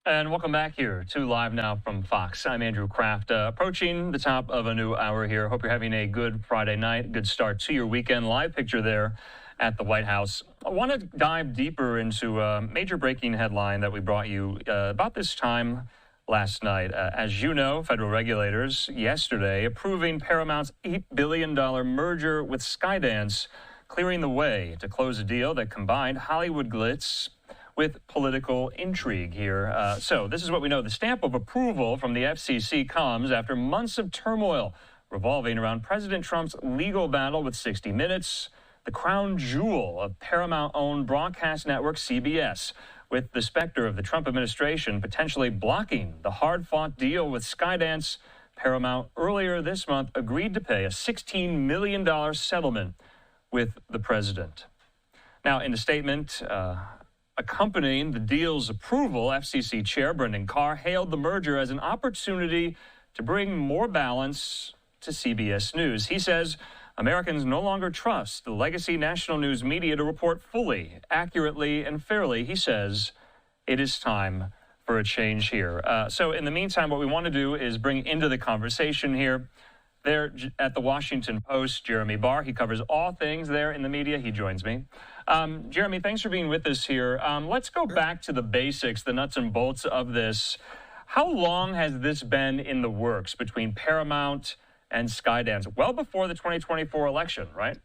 And welcome back here to Live Now from Fox. I'm Andrew Kraft, approaching the top of a new hour here. Hope you're having a good Friday night, good start to your weekend. Live picture there at the White House. I want to dive deeper into a major breaking headline that we brought you about this time last night. As you know, federal regulators yesterday approving Paramount's $8 billion merger with Skydance, clearing the way to close a deal that combined Hollywood glitz with political intrigue here. So this is what we know. The stamp of approval from the FCC comes after months of turmoil revolving around President Trump's legal battle with 60 Minutes, the crown jewel of Paramount-owned broadcast network CBS, with the specter of the Trump administration potentially blocking the hard-fought deal with Skydance. Paramount earlier this month agreed to pay a $16 million settlement with the president. Now, in a statement accompanying the deal's approval, FCC Chair Brendan Carr hailed the merger as an opportunity to bring more balance to CBS News. He says Americans no longer trust the legacy national news media to report fully, accurately, and fairly. He says it is time for a change here. So in the meantime, what we want to do is bring into the conversation here, there at the Washington Post, Jeremy Barr. He covers all things there in the media. He joins me. Jeremy, thanks for being with us here. Let's go back to the basics, the nuts and bolts of this. How long has this been in the works between Paramount and Skydance? Well before the 2024 election, right?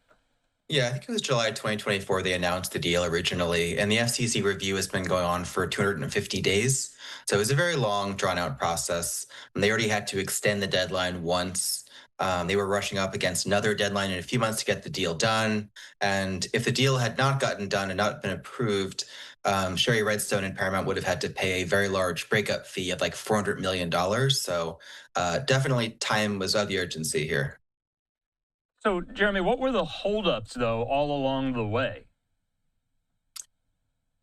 Yeah, I think it was July 2024 they announced the deal originally, and the FCC review has been going on for 250 days. So it was a very long, drawn-out process. And they already had to extend the deadline once. They were rushing up against another deadline in a few months to get the deal done. And if the deal had not gotten done and not been approved, Sherry Redstone and Paramount would have had to pay a very large breakup fee of like $400 million. So definitely time was of the urgency here. So, Jeremy, what were the holdups, though, all along the way?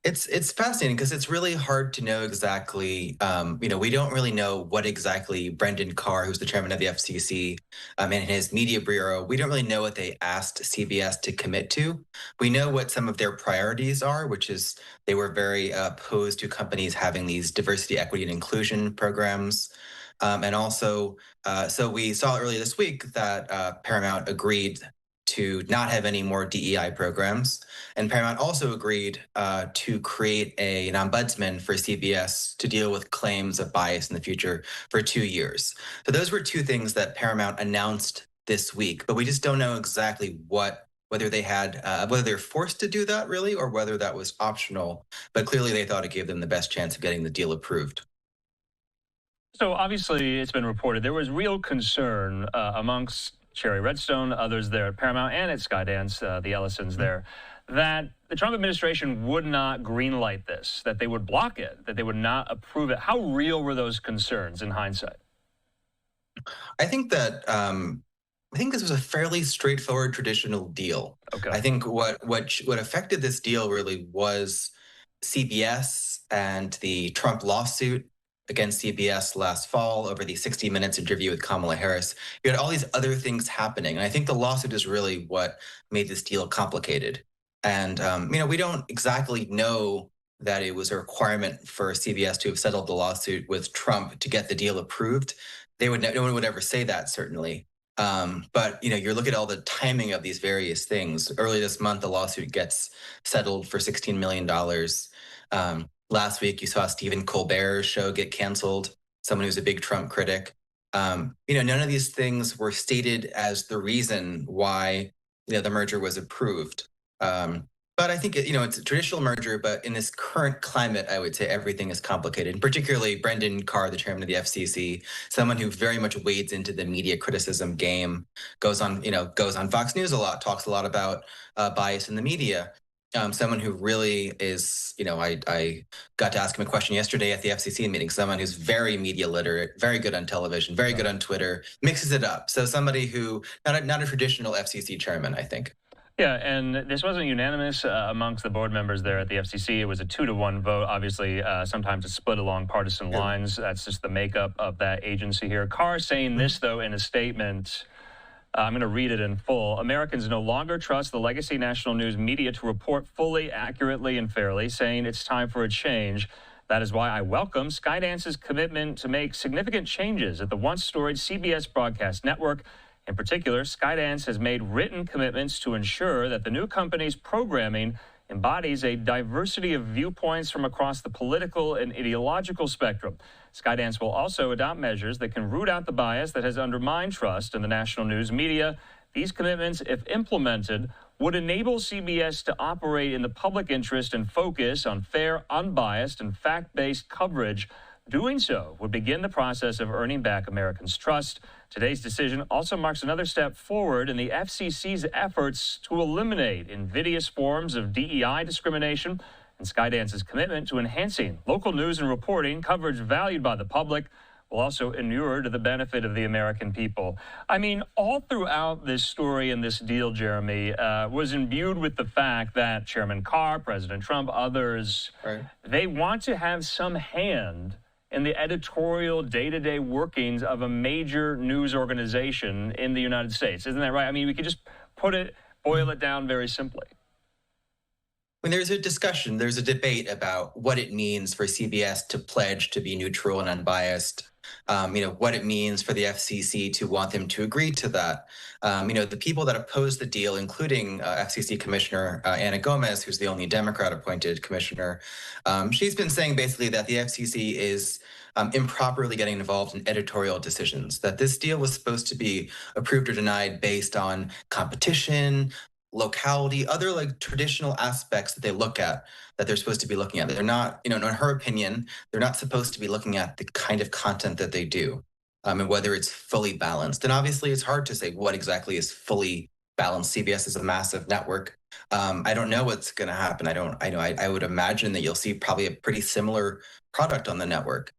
It's fascinating because it's really hard to know exactly, we don't really know what exactly Brendan Carr, who's the chairman of the FCC, and his media bureau, we don't really know what they asked CBS to commit to. We know what some of their priorities are, which is they were very opposed to companies having these diversity, equity, and inclusion programs. And also, so we saw earlier this week that Paramount agreed to not have any more DEI programs. And Paramount also agreed to create an ombudsman for CBS to deal with claims of bias in the future for 2 years. So those were two things that Paramount announced this week, but we just don't know exactly whether they're forced to do that really, or whether that was optional. But clearly they thought it gave them the best chance of getting the deal approved. So obviously it's been reported there was real concern amongst Sherry Redstone, others there at Paramount and at Skydance, the Ellisons there, that the Trump administration would not greenlight this, that they would block it, that they would not approve it. How real were those concerns in hindsight? I think that this was a fairly straightforward traditional deal. Okay. I think what affected this deal really was CBS and the Trump lawsuit against CBS last fall over the 60 Minutes interview with Kamala Harris. You had all these other things happening. And I think the lawsuit is really what made this deal complicated. And, we don't exactly know that it was a requirement for CBS to have settled the lawsuit with Trump to get the deal approved. No one would ever say that, certainly. But, you look at all the timing of these various things. Early this month, the lawsuit gets settled for $16 million. Last week, you saw Stephen Colbert's show get canceled, someone who's a big Trump critic. None of these things were stated as the reason why, the merger was approved. But I think, it's a traditional merger, but in this current climate, I would say everything is complicated, and particularly Brendan Carr, the chairman of the FCC, someone who very much wades into the media criticism game, goes on Fox News a lot, talks a lot about bias in the media. Someone who really is, I got to ask him a question yesterday at the FCC meeting, someone who's very media literate, very good on television, very good on Twitter, mixes it up. So somebody who, not a traditional FCC chairman, I think. Yeah, and this wasn't unanimous amongst the board members there at the FCC. It was a 2-to-1 vote. Obviously, sometimes it's split along partisan lines. That's just the makeup of that agency here. Carr saying this, though, in a statement, I'm going to read it in full. Americans no longer trust the legacy national news media to report fully, accurately, and fairly, saying it's time for a change. That is why I welcome Skydance's commitment to make significant changes at the once storied CBS broadcast network. In particular, Skydance has made written commitments to ensure that the new company's programming embodies a diversity of viewpoints from across the political and ideological spectrum. Skydance will also adopt measures that can root out the bias that has undermined trust in the national news media. These commitments, if implemented, would enable CBS to operate in the public interest and focus on fair, unbiased, and fact-based coverage. Doing so would begin the process of earning back Americans' trust. Today's decision also marks another step forward in the FCC's efforts to eliminate invidious forms of DEI discrimination and Skydance's commitment to enhancing local news and reporting coverage valued by the public will also inure to the benefit of the American people. I mean, all throughout this story and this deal, Jeremy, was imbued with the fact that Chairman Carr, President Trump, others, they want to have some hand in the editorial day-to-day workings of a major news organization in the United States. Isn't that right? I mean, we could just boil it down very simply. When there's a discussion, there's a debate about what it means for CBS to pledge to be neutral and unbiased, what it means for the FCC to want them to agree to that. The people that oppose the deal, including FCC Commissioner Ana Gomez, who's the only Democrat-appointed commissioner, she's been saying basically that the FCC is improperly getting involved in editorial decisions, that this deal was supposed to be approved or denied based on competition, locality, other like traditional aspects that they look at, that they're supposed to be looking at. They're not, in her opinion, they're not supposed to be looking at the kind of content that they do, and whether it's fully balanced. And obviously it's hard to say what exactly is fully balanced. CBS is a massive network. I don't know what's going to happen. I would imagine that you'll see probably a pretty similar product on the network.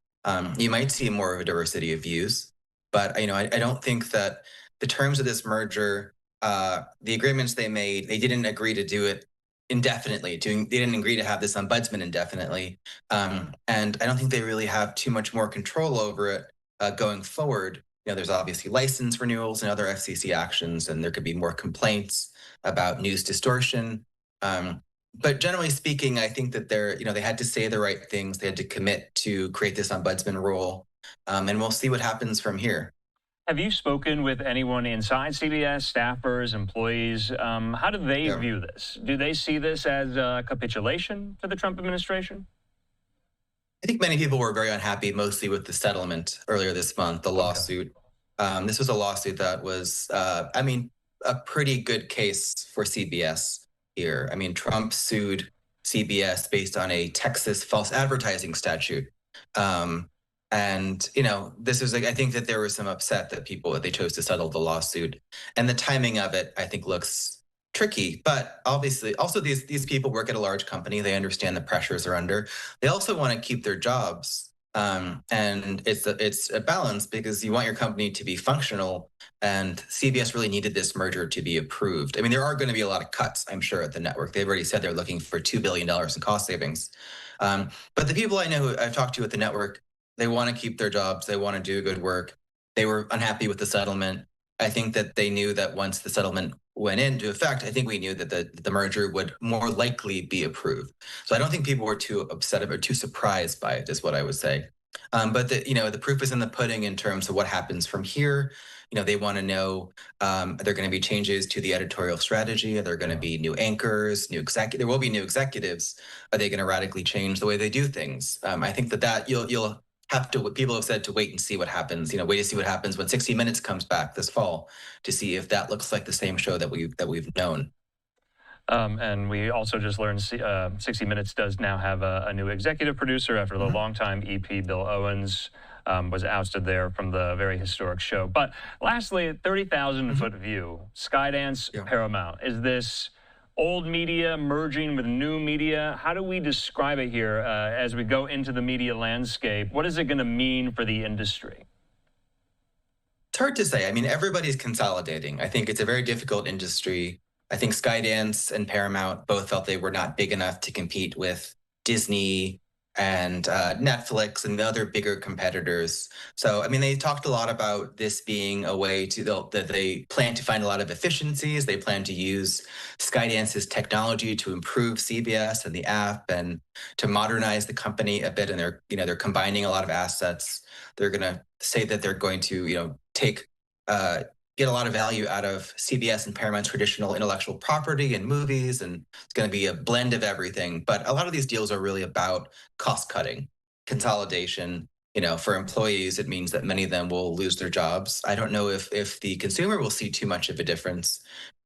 You might see more of a diversity of views, but I don't think that the terms of this merger, the agreements they made, they didn't agree to do it indefinitely. They didn't agree to have this ombudsman indefinitely. And I don't think they really have too much more control over it going forward. There's obviously license renewals and other FCC actions, and there could be more complaints about news distortion. But generally speaking, I think that they had to say the right things. They had to commit to create this ombudsman role. And we'll see what happens from here. Have you spoken with anyone inside CBS, staffers, employees? How do they view this? Do they see this as a capitulation for the Trump administration? I think many people were very unhappy, mostly with the settlement earlier this month, the lawsuit. This was a lawsuit that was, a pretty good case for CBS here. I mean, Trump sued CBS based on a Texas false advertising statute. And, this is I think that there was some upset that they chose to settle the lawsuit, and the timing of it, I think, looks tricky. But obviously, also these people work at a large company. They understand the pressures they're under. They also want to keep their jobs. And it's a balance, because you want your company to be functional, and CBS really needed this merger to be approved. I mean, there are going to be a lot of cuts, I'm sure, at the network. They've already said they're looking for $2 billion in cost savings. But the people I know who I've talked to at the network, they want to keep their jobs. They want to do good work. They were unhappy with the settlement. I think that they knew that once the settlement went into effect, I think we knew that the merger would more likely be approved. So I don't think people were too upset or too surprised by it, is what I would say. But the proof is in the pudding in terms of what happens from here. They want to know, are there going to be changes to the editorial strategy? Are there going to be new anchors, there will be new executives. Are they going to radically change the way they do things? I think that you'll have to, people have said, to wait and see what happens, wait to see what happens when 60 Minutes comes back this fall, to see if that looks like the same show that we've known. And we also just learned 60 Minutes does now have a new executive producer after the longtime EP, Bill Owens, was ousted there from the very historic show. But lastly, 30,000-foot view, Skydance, Paramount. Is this old media merging with new media? How do we describe it here as we go into the media landscape? What is it going to mean for the industry? It's hard to say. I mean, everybody's consolidating. I think it's a very difficult industry. I think Skydance and Paramount both felt they were not big enough to compete with Disney and Netflix and the other bigger competitors. So, I mean, they talked a lot about this being a way that they plan to find a lot of efficiencies. They plan to use Skydance's technology to improve CBS and the app and to modernize the company a bit. And they're combining a lot of assets. They're going to say that they're going to, get a lot of value out of CBS and Paramount's traditional intellectual property and movies, and it's going to be a blend of everything. But a lot of these deals are really about cost cutting, consolidation. For employees, it means that many of them will lose their jobs. I don't know if the consumer will see too much of a difference,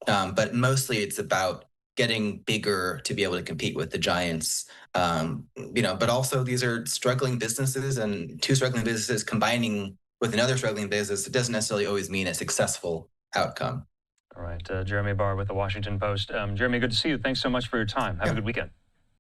but mostly it's about getting bigger to be able to compete with the giants. But also these are struggling businesses, and two struggling businesses combining with another struggling business, it doesn't necessarily always mean a successful outcome. All right. Jeremy Barr with the Washington Post. Jeremy, good to see you. Thanks so much for your time. Have a good weekend.